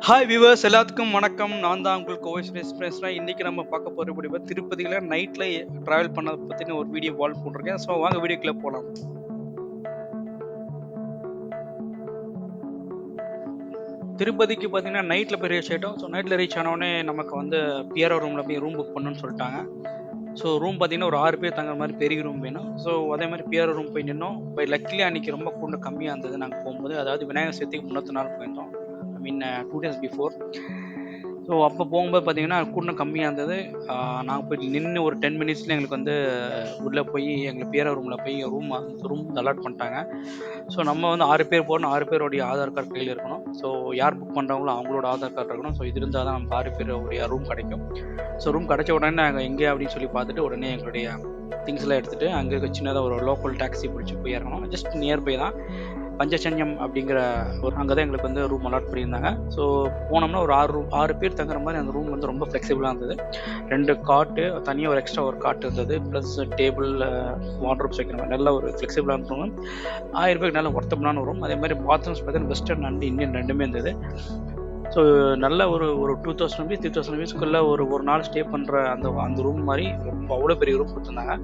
Hi viewers, எல்லாத்துக்கும் வணக்கம். நான் தான் உங்கள் கோவைஸ் பேசுகிறேன். இன்றைக்கி நம்ம பார்க்க போகிற வீடியோ திருப்பதியில் நைட்டில் ட்ராவல் பண்ணதை பற்றின ஒரு வீடியோ வால் போட்டிருக்கேன். ஸோ வாங்க வீடியோக்குள்ளே போகலாம். திருப்பதிக்கு பார்த்தீங்கன்னா நைட்டில் போய் ரீச் ஆகிட்டோம். ஸோ நைட்டில் ரீச் ஆனோடனே நமக்கு வந்து பிஆர்ஓ ரூமில் போய் ரூம் புக் பண்ணணும்னு சொல்லிட்டாங்க. ஸோ ரூம் பார்த்தீங்கன்னா ஒரு 6 பேர் தங்குற மாதிரி பெரிய ரூம் வேணும். ஸோ அதே மாதிரி பிஆர்ஓ ரூம் போய் நின்னோம். பை லக்கிலி அன்றைக்கி ரொம்ப கூட்டம் கம்மியாக இருந்தது. நாங்கள் போகும்போது, அதாவது விநாயகர் சதுர்த்திக்கு முன்னத்து நாள் போயிருந்தோம். ஐ மீன் 2 days பிஃபோர். ஸோ அப்போ போகும்போது பார்த்தீங்கன்னா கூட்டம் கம்மியாக இருந்தது. நாங்கள் போய் நின்று ஒரு 10 minutesல எங்களுக்கு வந்து உள்ளே போய் எங்களுக்கு பிஆர்ஓ ரூமில் போய் ரூம் அலாட் பண்ணிட்டாங்க. ஸோ நம்ம வந்து 6 பேர் போகணும். 6 பேருடைய ஆதார் கார்டு கையில் இருக்கணும். ஸோ யார் புக் பண்ணுறாங்களோ அவங்களோட ஆதார் கார்டு இருக்கணும். ஸோ இது இருந்தால் தான் நமக்கு 6 பேருடைய ரூம் கிடைக்கும். ஸோ ரூம் கிடைச்ச உடனே நாங்கள் எங்கே அப்படின்னு சொல்லி பார்த்துட்டு உடனே எங்களுடைய திங்ஸ்லாம் எடுத்துகிட்டு அங்கே இருக்க சின்னதாக ஒரு லோக்கல் டாக்ஸி பிடிச்சி போய் இறங்கணும். ஜஸ்ட் நியர்பை தான். பஞ்சசன்யம் அப்படிங்கிற ஒரு அங்கே தான் எங்களுக்கு வந்து ரூம் அலாட் பண்ணியிருந்தாங்க. ஸோ போனோம்னா ஒரு 6 பேர் தங்குற மாதிரி அந்த ரூம் வந்து ரொம்ப ஃப்ளெக்சிபிளாக இருந்தது. 2 காட்டு, தனியாக ஒரு எக்ஸ்ட்ரா ஒரு காட்டு இருந்தது, ப்ளஸ் டேபிள், வார்ட்ரோப்ஸ் வைக்கிற மாதிரி நல்ல ஒரு ஃப்ளெக்சிபிளான ரூம். 1000 பேருக்கு நல்ல ஒர்த்தபிளான ரூம். அதே மாதிரி பாத்ரூம்ஸ் பார்த்தீங்கன்னா வெஸ்டர்ன் அண்ட் இந்தியன் ரெண்டுமே இருந்தது. ஸோ நல்ல ஒரு 2000 rupees 3000 rupeesக்குள்ளே ஒரு நாள் ஸ்டே பண்ணுற அந்த ரூம் மாதிரி ரொம்ப அவ்வளோ பெரிய ரூம் கொடுத்துருந்தாங்க.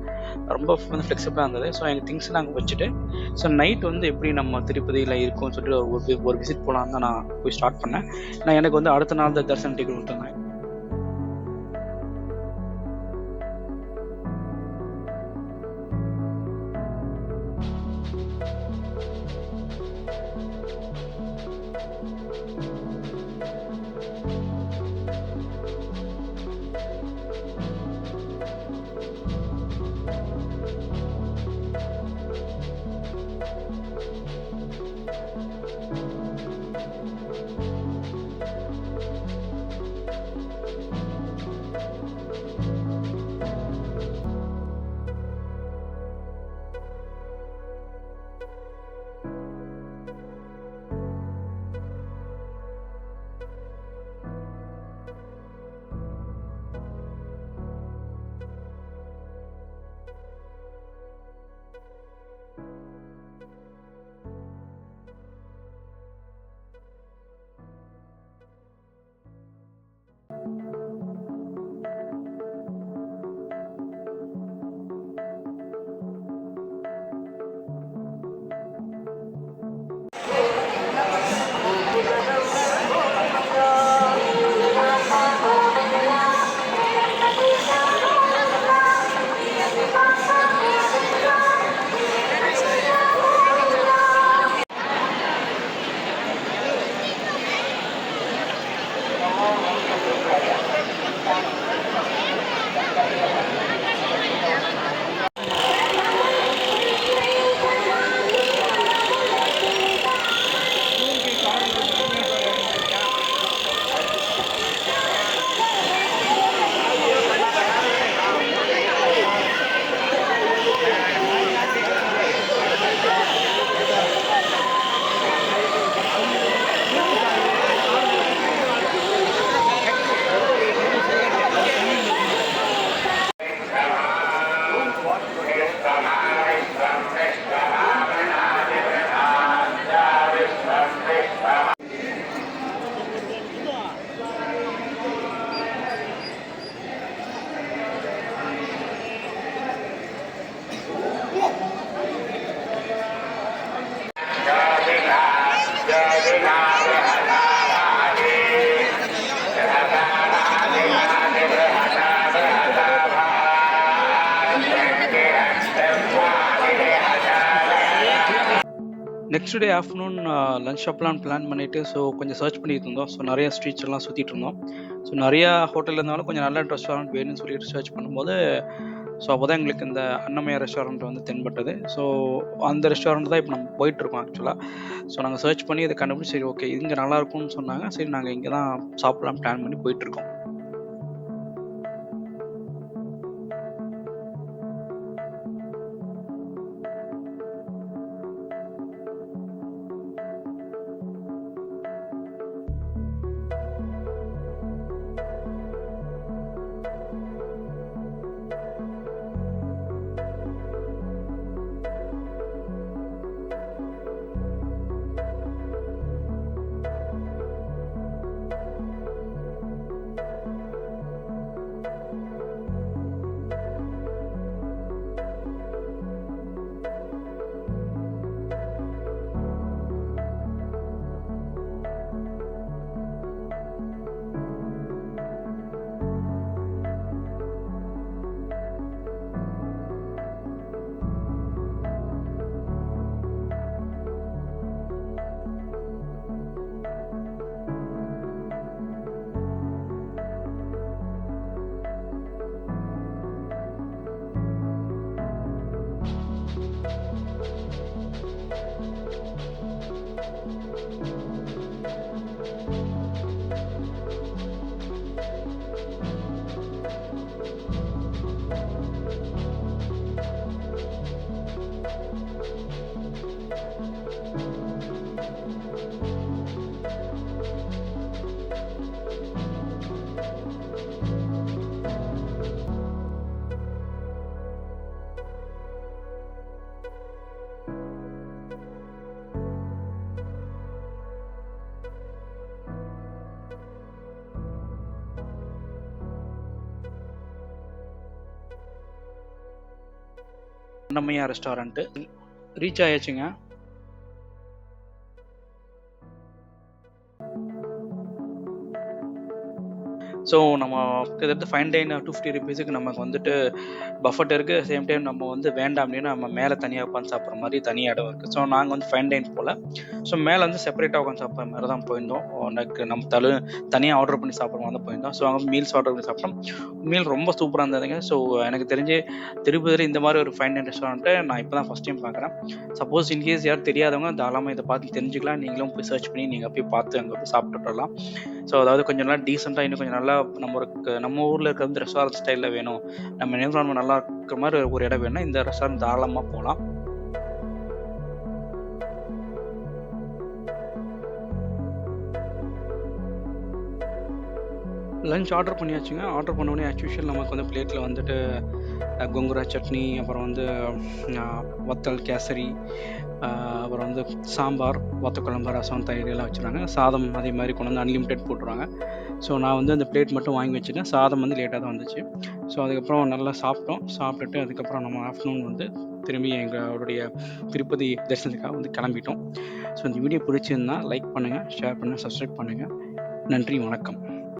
ரொம்ப வந்து ஃப்ளெக்சிபிளாக இருந்தது. ஸோ எங்கள் திங்ஸ் நாங்கள் வச்சுட்டு ஸோ நைட் வந்து எப்படி நம்ம திருப்பதியில் இருக்கும்னு சொல்லிட்டு ஒரு விசிட் போகலான்னு தான் நான் போய் ஸ்டார்ட் பண்ணேன். நான் எனக்கு வந்து அடுத்த நாள் தான் தரிசனம் டிக்கெட் கொடுத்துருந்தேன். நெக்ஸ்ட் டே ஆஃப்டர்நூன் லஞ்ச் ஷாப்லாம் பிளான் பண்ணிவிட்டு ஸோ கொஞ்சம் சர்ச் பண்ணிட்டு இருந்தோம். ஸோ நிறைய ஸ்ட்ரீட்ஸ் எல்லாம் சுற்றிட்டு இருந்தோம். ஸோ நிறையா ஹோட்டல் இருந்தாலும் கொஞ்சம் நல்ல ரெஸ்டாரண்ட் வேணும்னு சொல்லிட்டு சர்ச் பண்ணும்போது ஸோ அப்போ தான் எங்களுக்கு இந்த அன்னமயா ரெஸ்டாரண்ட் வந்து தென்பட்டது. ஸோ அந்த ரெஸ்டாரண்ட் தான் இப்போ நம்ம போயிட்டுருக்கோம் ஆக்சுவலாக. ஸோ நாங்கள் சர்ச் பண்ணி இதை கண்டுபிடிச்சி சரி ஓகே இங்கே நல்லாயிருக்கும்னு சொன்னாங்க. சரி நாங்கள் இங்கே தான் சாப்பிடலாம் பிளான் பண்ணி போயிட்டுருக்கோம். அன்னமையா ரெஸ்டாரண்ட்டு. ரீச் ஆயாச்சுங்க. ஸோ நம்ம கிட்டத்தட்ட ஃபைன் டைன் ₹250 நமக்கு வந்துட்டு பஃபட் இருக்குது. சேம் டைம் நம்ம வந்து வேண்டாம் அப்படின்னா நம்ம மேலே தனியாக உட்காந்து சாப்பிட்ற மாதிரி தனி இடம் இருக்குது. ஸோ நாங்கள் வந்து ஃபைன் டைன் போல் ஸோ மேலே வந்து செப்பரேட்டாக உட்காந்து சாப்பிட்ற மாதிரி தான் போயிருந்தோம். எனக்கு நம்ம தனியாக ஆர்டர் பண்ணி சாப்பிட்ற மாதிரி தான் போயிருந்தோம். ஸோ அங்கே மீல்ஸ் ஆர்டர் பண்ணி சாப்பிட்டோம். மீல் ரொம்ப சூப்பராக இருந்ததுங்க. ஸோ எனக்கு தெரிஞ்சு திருப்பதியில் இந்த மாதிரி ஒரு ஃபைன் டைன் ரெஸ்டாரண்ட்டை நான் இப்போ தான் ஃபஸ்ட் டைம் பார்க்குறேன். சப்போஸ் இன்கேஸ் யாரும் தெரியாதவங்க தாராளமாக இதை பார்த்து தெரிஞ்சுக்கலாம். நீங்களும் போய் சர்ச் பண்ணி நீங்கள் போய் பார்த்து அங்கே போய் சாப்பிட்டுட்டு வரலாம். ஸோ அதாவது கொஞ்சம் நல்லா டீசெண்டாக இன்னும் கொஞ்சம் நல்லா நம்ம ஊரில் இருக்கிற வந்து ரெஸ்டாரண்ட் ஸ்டைலில் வேணும், நம்ம என்விரான்மெண்ட் நல்லா இருக்கிற மாதிரி ஒரு இடம் வேணும்னா இந்த ரெஸ்டாரண்ட் தாராளமாக போகலாம். லஞ்ச் ஆர்டர் பண்ணியாச்சுங்க. ஆர்டர் பண்ணோடனே ஆஸ் யூஷுவல் நமக்கு வந்து பிளேட்டில் வந்துட்டு கொங்குரா சட்னி, அப்புறம் வந்து வத்தல் கேசரி, அப்புறம் வந்து சாம்பார், வத்தக்குழம்பு, ரசம், தயிர் எல்லாம் வச்சுருவாங்க. சாதம் அதே மாதிரி கொண்டு வந்து அன்லிமிட்டெட் போட்டுருவாங்க. ஸோ நான் வந்து அந்த பிளேட் மட்டும் வாங்கி வச்சுட்டேன். சாதம் வந்து லேட்டாக தான் வந்துச்சு. ஸோ அதுக்கப்புறம் நல்லா சாப்பிட்டோம். சாப்பிட்டுட்டு அதுக்கப்புறம் நம்ம ஆஃப்டர்நூன் வந்து திரும்பி எங்களுடைய திருப்பதி தரிசனத்துக்காக வந்து கிளம்பிட்டோம். ஸோ இந்த வீடியோ பிடிச்சிருந்தா லைக் பண்ணுங்கள், ஷேர் பண்ணுங்கள், சப்ஸ்கிரைப் பண்ணுங்கள். நன்றி, வணக்கம்.